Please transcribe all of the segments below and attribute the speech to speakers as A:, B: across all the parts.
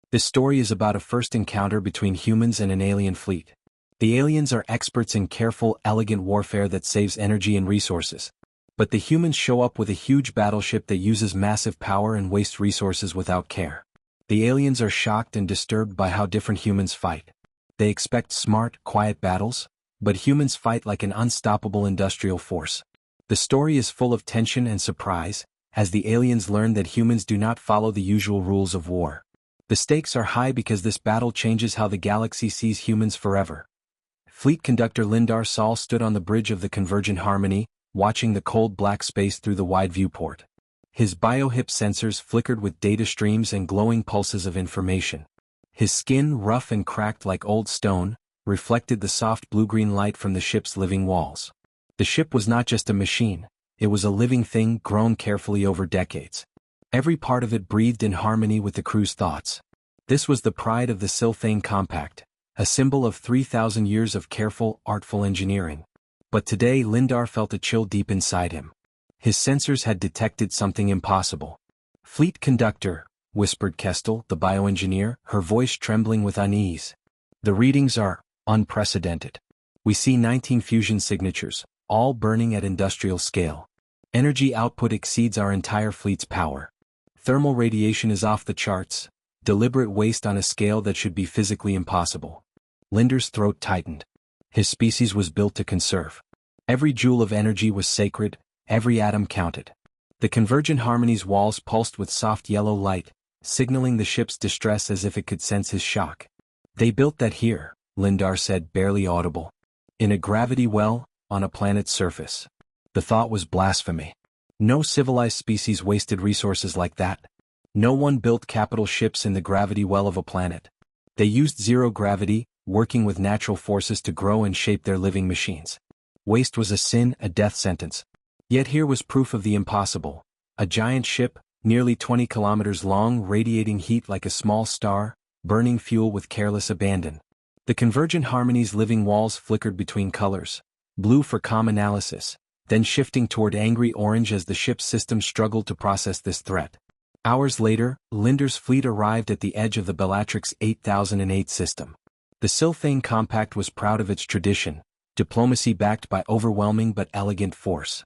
A: This story is about a first encounter between humans and an alien fleet. The aliens are experts in careful, elegant warfare that saves energy and resources. But the humans show up with a huge battleship that uses massive power and wastes resources without care. The aliens are shocked and disturbed by how different humans fight. They expect smart, quiet battles, but humans fight like an unstoppable industrial force. The story is full of tension and surprise, as the aliens learn that humans do not follow the usual rules of war. The stakes are high because this battle changes how the galaxy sees humans forever. Fleet Conductor Lindar Saul stood on the bridge of the Convergent Harmony, watching the cold black space through the wide viewport. His biohip sensors flickered with data streams and glowing pulses of information. His skin, rough and cracked like old stone, reflected the soft blue-green light from the ship's living walls. The ship was not just a machine, it was a living thing grown carefully over decades. Every part of it breathed in harmony with the crew's thoughts. This was the pride of the Sylphane Compact, a symbol of 3,000 years of careful, artful engineering. But today Lindar felt a chill deep inside him. His sensors had detected something impossible. "Fleet Conductor," whispered Kestel, the bioengineer, her voice trembling with unease. "The readings are unprecedented. We see 19 fusion signatures, all burning at industrial scale. Energy output exceeds our entire fleet's power. Thermal radiation is off the charts, deliberate waste on a scale that should be physically impossible." Lindar's throat tightened. His species was built to conserve. Every joule of energy was sacred, every atom counted. The Convergent Harmony's walls pulsed with soft yellow light, signaling the ship's distress as if it could sense his shock. "They built that here," Lindar said, barely audible. "In a gravity well, on a planet's surface." The thought was blasphemy. No civilized species wasted resources like that. No one built capital ships in the gravity well of a planet. They used zero gravity, working with natural forces to grow and shape their living machines. Waste was a sin, a death sentence. Yet here was proof of the impossible. A giant ship, nearly 20 kilometers long, radiating heat like a small star, burning fuel with careless abandon. The Convergent Harmony's living walls flickered between colors, blue for calm analysis, then shifting toward angry orange as the ship's system struggled to process this threat. Hours later, Lindar's fleet arrived at the edge of the Bellatrix 8008 system. The Sylphane Compact was proud of its tradition, diplomacy backed by overwhelming but elegant force.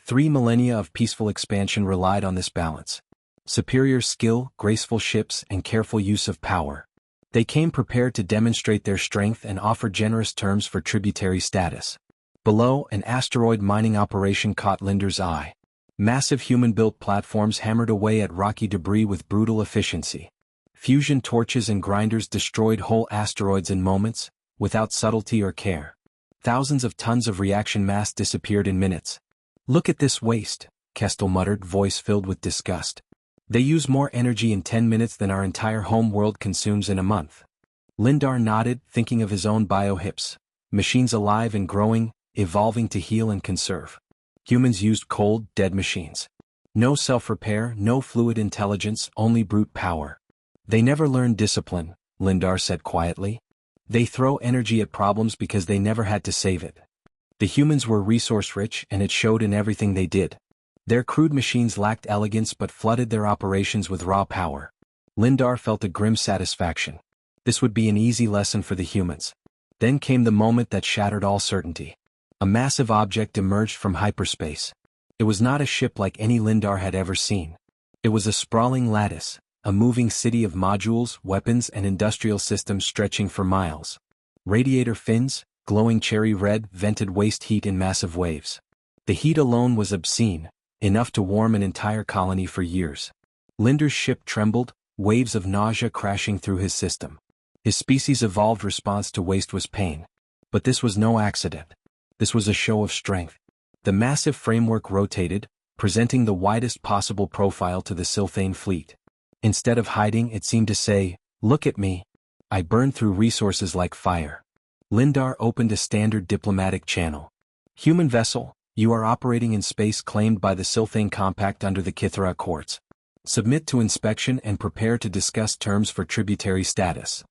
A: 3 millennia of peaceful expansion relied on this balance. Superior skill, graceful ships, and careful use of power. They came prepared to demonstrate their strength and offer generous terms for tributary status. Below, an asteroid mining operation caught Lindar's eye. Massive human-built platforms hammered away at rocky debris with brutal efficiency. Fusion torches and grinders destroyed whole asteroids in moments, without subtlety or care. Thousands of tons of reaction mass disappeared in minutes. "Look at this waste," Kestel muttered, voice filled with disgust. "They use more energy in 10 minutes than our entire home world consumes in a month." Lindar nodded, thinking of his own biohips. Machines alive and growing, evolving to heal and conserve. Humans used cold, dead machines. No self-repair, no fluid intelligence, only brute power. "They never learned discipline," Lindar said quietly. "They throw energy at problems because they never had to save it." The humans were resource-rich and it showed in everything they did. Their crude machines lacked elegance but flooded their operations with raw power. Lindar felt a grim satisfaction. This would be an easy lesson for the humans. Then came the moment that shattered all certainty. A massive object emerged from hyperspace. It was not a ship like any Lindar had ever seen. It was a sprawling lattice, a moving city of modules, weapons, and industrial systems stretching for miles. Radiator fins, glowing cherry red, vented waste heat in massive waves. The heat alone was obscene, enough to warm an entire colony for years. Lindar's ship trembled, waves of nausea crashing through his system. His species' evolved response to waste was pain. But this was no accident. This was a show of strength. The massive framework rotated, presenting the widest possible profile to the Sylphane fleet. Instead of hiding, it seemed to say, "Look at me. I burn through resources like fire." Lindar opened a standard diplomatic channel. "Human vessel, you are operating in space claimed by the Sylphane Compact under the Kithra Accords. Submit to inspection and prepare to discuss terms for tributary status."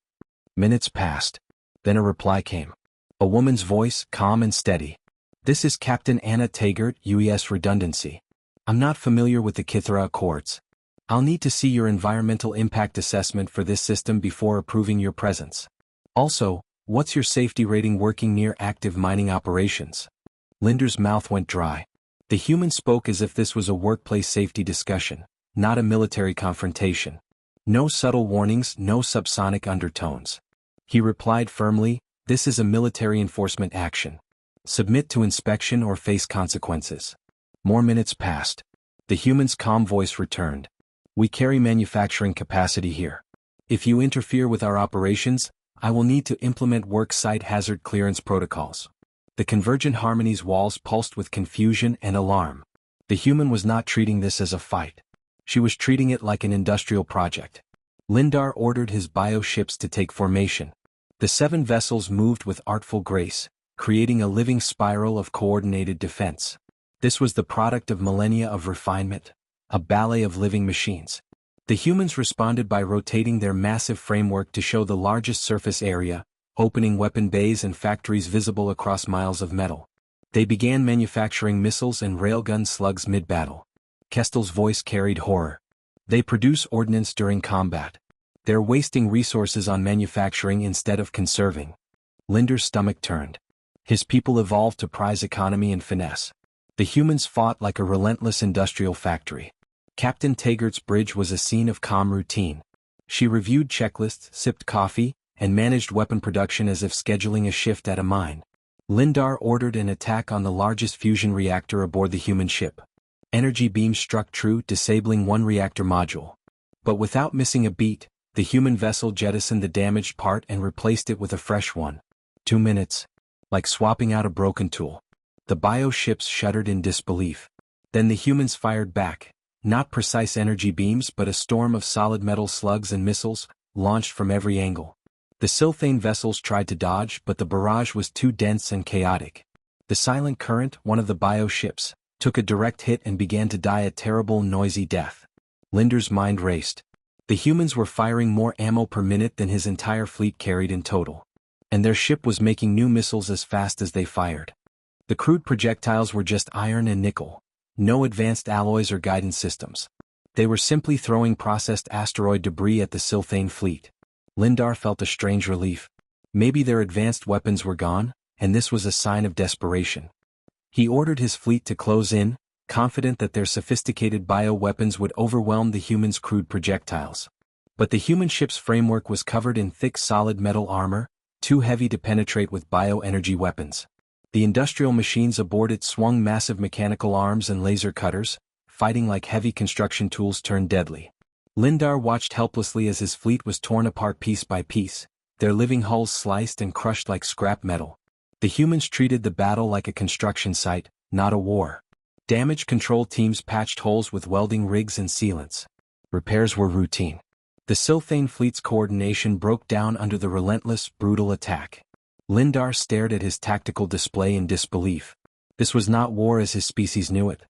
A: Minutes passed. Then a reply came. A woman's voice, calm and steady. "This is Captain Anna Taggart, UES Redundancy. I'm not familiar with the Kithra Accords. I'll need to see your environmental impact assessment for this system before approving your presence. Also, what's your safety rating working near active mining operations? Linder's mouth went dry. The human spoke as if this was a workplace safety discussion, not a military confrontation. No subtle warnings, no subsonic undertones. He replied firmly, "This is a military enforcement action. Submit to inspection or face consequences." More minutes passed. The human's calm voice returned. "We carry manufacturing capacity here. If you interfere with our operations, I will need to implement work site hazard clearance protocols." The Convergent Harmony's walls pulsed with confusion and alarm. The human was not treating this as a fight. She was treating it like an industrial project. Lindar ordered his bioships to take formation. The 7 vessels moved with artful grace, creating a living spiral of coordinated defense. This was the product of millennia of refinement, a ballet of living machines. The humans responded by rotating their massive framework to show the largest surface area, opening weapon bays and factories visible across miles of metal. They began manufacturing missiles and railgun slugs mid-battle. Kestel's voice carried horror. "They produce ordnance during combat. They're wasting resources on manufacturing instead of conserving." Linder's stomach turned. His people evolved to prize economy and finesse. The humans fought like a relentless industrial factory. Captain Taggart's bridge was a scene of calm routine. She reviewed checklists, sipped coffee, and managed weapon production as if scheduling a shift at a mine. Lindar ordered an attack on the largest fusion reactor aboard the human ship. Energy beams struck true, disabling one reactor module. But without missing a beat, the human vessel jettisoned the damaged part and replaced it with a fresh one. 2 minutes. Like swapping out a broken tool. The bioships shuddered in disbelief. Then the humans fired back, not precise energy beams but a storm of solid metal slugs and missiles, launched from every angle. The Sylphane vessels tried to dodge, but the barrage was too dense and chaotic. The Silent Current, one of the bioships, took a direct hit and began to die a terrible, noisy death. Linder's mind raced. The humans were firing more ammo per minute than his entire fleet carried in total. And their ship was making new missiles as fast as they fired. The crude projectiles were just iron and nickel. No advanced alloys or guidance systems. They were simply throwing processed asteroid debris at the Sylphane fleet. Lindar felt a strange relief. Maybe their advanced weapons were gone, and this was a sign of desperation. He ordered his fleet to close in, confident that their sophisticated bioweapons would overwhelm the humans' crude projectiles. But the human ship's framework was covered in thick solid metal armor, too heavy to penetrate with bioenergy weapons. The industrial machines aboard it swung massive mechanical arms and laser cutters, fighting like heavy construction tools turned deadly. Lindar watched helplessly as his fleet was torn apart piece by piece, their living hulls sliced and crushed like scrap metal. The humans treated the battle like a construction site, not a war. Damage control teams patched holes with welding rigs and sealants. Repairs were routine. The Sylphane fleet's coordination broke down under the relentless, brutal attack. Lindar stared at his tactical display in disbelief. This was not war as his species knew it.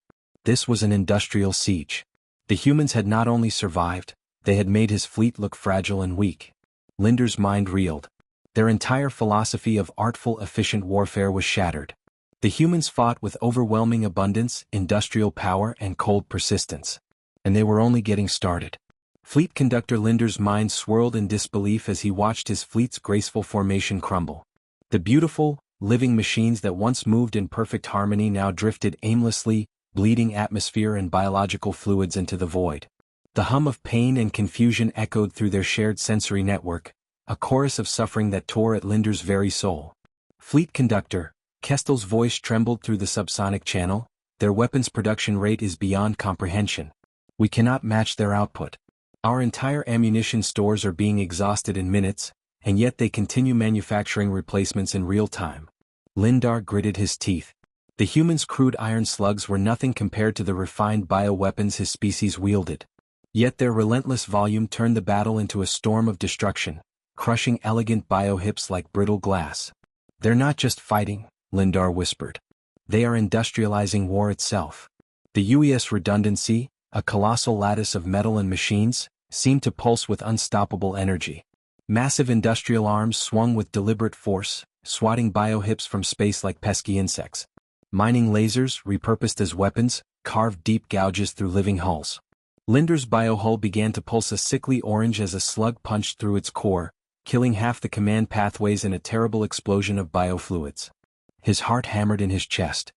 A: This was an industrial siege. The humans had not only survived, they had made his fleet look fragile and weak. Lindar's mind reeled. Their entire philosophy of artful, efficient warfare was shattered. The humans fought with overwhelming abundance, industrial power, and cold persistence. And they were only getting started. Fleet Conductor Lindar's mind swirled in disbelief as he watched his fleet's graceful formation crumble. The beautiful, living machines that once moved in perfect harmony now drifted aimlessly, bleeding atmosphere and biological fluids into the void. The hum of pain and confusion echoed through their shared sensory network, a chorus of suffering that tore at Lindar's very soul. Fleet Conductor, Kestel's voice trembled through the subsonic channel, "Their weapons production rate is beyond comprehension. We cannot match their output. Our entire ammunition stores are being exhausted in minutes, and yet they continue manufacturing replacements in real time." Lindar gritted his teeth. The humans' crude iron slugs were nothing compared to the refined bioweapons his species wielded. Yet their relentless volume turned the battle into a storm of destruction, crushing elegant biohips like brittle glass. "They're not just fighting," Lindar whispered. "They are industrializing war itself." The UES redundancy, a colossal lattice of metal and machines, seemed to pulse with unstoppable energy. Massive industrial arms swung with deliberate force, swatting biohips from space like pesky insects. Mining lasers, repurposed as weapons, carved deep gouges through living hulls. Linder's biohull began to pulse a sickly orange as a slug punched through its core, killing half the command pathways in a terrible explosion of biofluids. His heart hammered in his chest.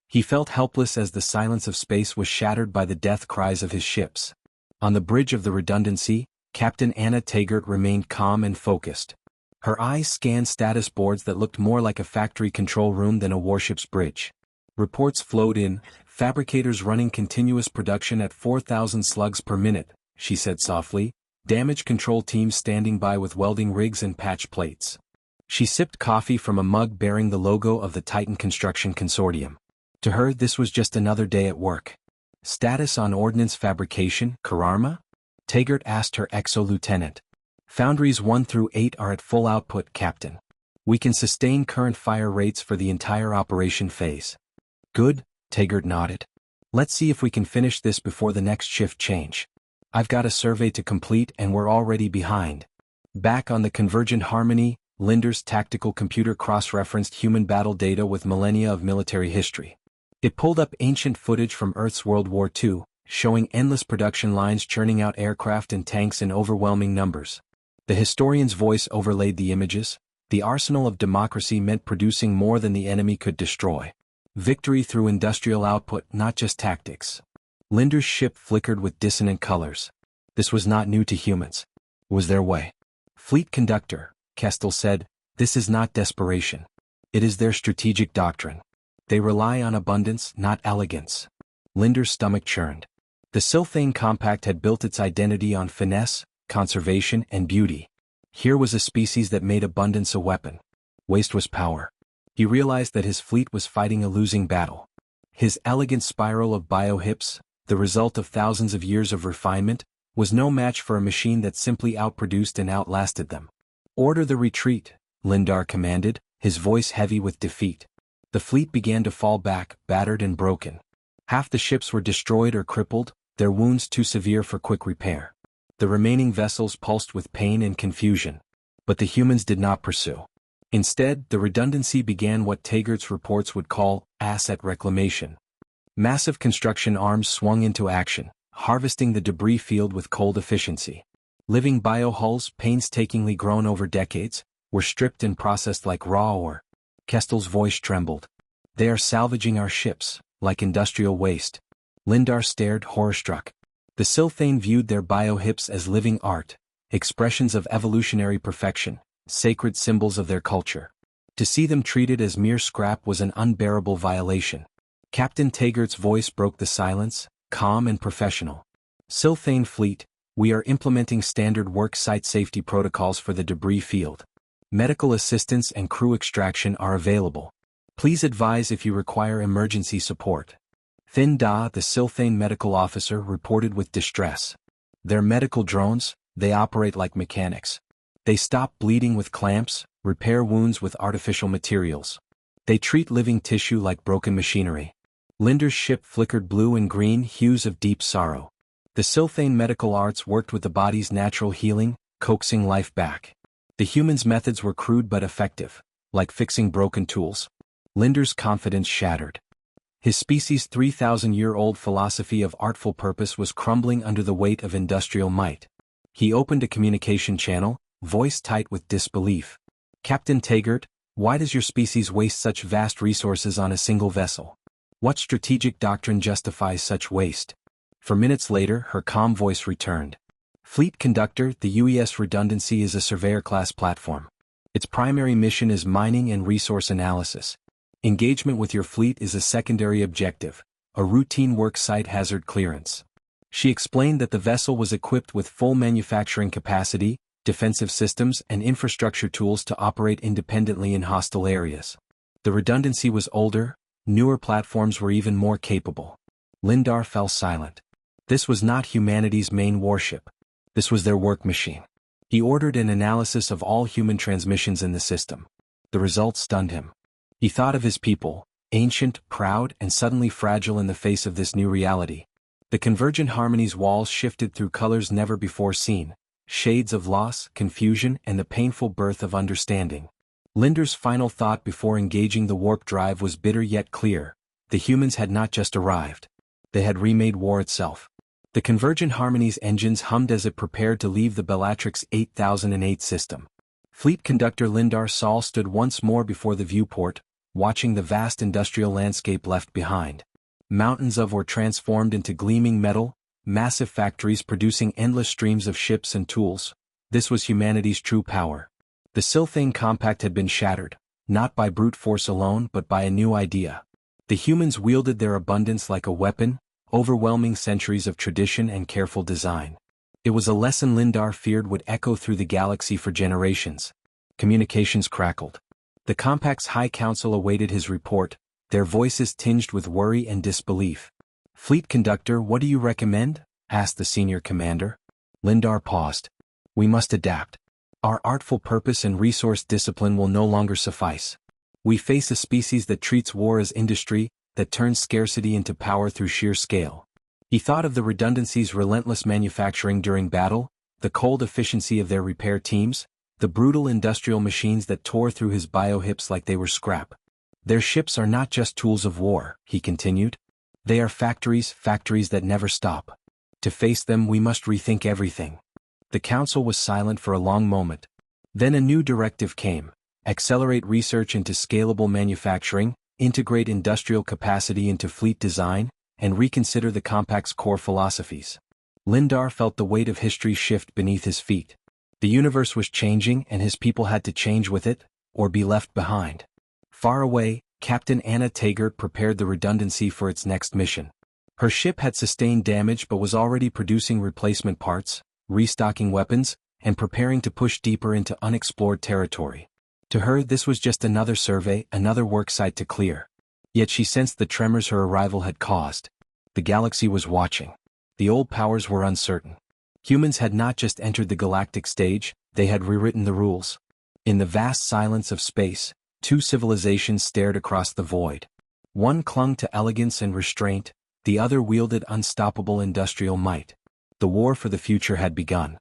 A: He felt helpless as the silence of space was shattered by the death cries of his ships. On the bridge of the Redundancy, Captain Anna Taggart remained calm and focused. Her eyes scanned status boards that looked more like a factory control room than a warship's bridge. Reports flowed in, fabricators running continuous production at 4,000 slugs per minute, she said softly, damage control teams standing by with welding rigs and patch plates. She sipped coffee from a mug bearing the logo of the Titan Construction Consortium. To her, this was just another day at work. Status on ordnance fabrication, Kararma? Taggart asked her exo-lieutenant. Foundries 1 through 8 are at full output, Captain. We can sustain current fire rates for the entire operation phase. Good, Taggart nodded. Let's see if we can finish this before the next shift change. I've got a survey to complete and we're already behind. Back on the Convergent Harmony, Linder's tactical computer cross-referenced human battle data with millennia of military history. It pulled up ancient footage from Earth's World War II, showing endless production lines churning out aircraft and tanks in overwhelming numbers. The historian's voice overlaid the images. The arsenal of democracy meant producing more than the enemy could destroy. Victory through industrial output, not just tactics. Linder's ship flickered with dissonant colors. This was not new to humans. It was their way. Fleet conductor, Kestel said, this is not desperation. It is their strategic doctrine. They rely on abundance, not elegance. Linder's stomach churned. The Sylphane Compact had built its identity on finesse, conservation, and beauty. Here was a species that made abundance a weapon. Waste was power. He realized that his fleet was fighting a losing battle. His elegant spiral of biohips, the result of thousands of years of refinement, was no match for a machine that simply outproduced and outlasted them. Order the retreat, Lindar commanded, his voice heavy with defeat. The fleet began to fall back, battered and broken. Half the ships were destroyed or crippled, their wounds too severe for quick repair. The remaining vessels pulsed with pain and confusion. But the humans did not pursue. Instead, the Redundancy began what Taggart's reports would call asset reclamation. Massive construction arms swung into action, harvesting the debris field with cold efficiency. Living biohulls, painstakingly grown over decades, were stripped and processed like raw ore. Kestel's voice trembled. They are salvaging our ships, like industrial waste. Lindar stared horror-struck. The Sylphane viewed their biohips as living art, expressions of evolutionary perfection, sacred symbols of their culture. To see them treated as mere scrap was an unbearable violation. Captain Taggart's voice broke the silence, calm and professional. Sylphane Fleet, we are implementing standard work site safety protocols for the debris field. Medical assistance and crew extraction are available. Please advise if you require emergency support. Thin Da, the Sylphane medical officer, reported with distress. Their medical drones, they operate like mechanics. They stop bleeding with clamps, repair wounds with artificial materials. They treat living tissue like broken machinery. Linder's ship flickered blue and green hues of deep sorrow. The Sylphane medical arts worked with the body's natural healing, coaxing life back. The humans' methods were crude but effective, like fixing broken tools. Linder's confidence shattered. His species' 3,000-year-old philosophy of artful purpose was crumbling under the weight of industrial might. He opened a communication channel, voice tight with disbelief. Captain Taggart, why does your species waste such vast resources on a single vessel? What strategic doctrine justifies such waste? For minutes later, her calm voice returned. Fleet Conductor, the UES Redundancy is a surveyor-class platform. Its primary mission is mining and resource analysis. Engagement with your fleet is a secondary objective, a routine work site hazard clearance. She explained that the vessel was equipped with full manufacturing capacity, defensive systems and infrastructure tools to operate independently in hostile areas. The Redundancy was older, newer platforms were even more capable. Lindar fell silent. This was not humanity's main warship. This was their work machine. He ordered an analysis of all human transmissions in the system. The results stunned him. He thought of his people, ancient, proud, and suddenly fragile in the face of this new reality. The Convergent Harmony's walls shifted through colors never before seen, shades of loss, confusion, and the painful birth of understanding. Linder's final thought before engaging the warp drive was bitter yet clear. The humans had not just arrived. They had remade war itself. The Convergent Harmony's engines hummed as it prepared to leave the Bellatrix 8008 system. Fleet Conductor Lindar Saul stood once more before the viewport, watching the vast industrial landscape left behind. Mountains of ore transformed into gleaming metal, massive factories producing endless streams of ships and tools. This was humanity's true power. The Silthane Compact had been shattered, not by brute force alone but by a new idea. The humans wielded their abundance like a weapon, overwhelming centuries of tradition and careful design. It was a lesson Lindar feared would echo through the galaxy for generations. Communications crackled. The Compact's High Council awaited his report, their voices tinged with worry and disbelief. "Fleet Conductor, what do you recommend?" asked the senior commander. Lindar paused. "We must adapt. Our artful purpose and resource discipline will no longer suffice. We face a species that treats war as industry, that turns scarcity into power through sheer scale." He thought of the redundancies relentless manufacturing during battle, the cold efficiency of their repair teams, the brutal industrial machines that tore through his biohips like they were scrap. "Their ships are not just tools of war," he continued. "They are factories that never stop. To face them we must rethink everything." The council was silent for a long moment. Then a new directive came: accelerate research into scalable manufacturing, integrate industrial capacity into fleet design, and reconsider the Compact's core philosophies. Lindar felt the weight of history shift beneath his feet. The universe was changing and his people had to change with it, or be left behind. Far away, Captain Anna Taggart prepared the redundancy for its next mission. Her ship had sustained damage but was already producing replacement parts, restocking weapons, and preparing to push deeper into unexplored territory. To her this was just another survey, another worksite to clear. Yet she sensed the tremors her arrival had caused. The galaxy was watching. The old powers were uncertain. Humans had not just entered the galactic stage, they had rewritten the rules. In the vast silence of space, two civilizations stared across the void. One clung to elegance and restraint, the other wielded unstoppable industrial might. The war for the future had begun.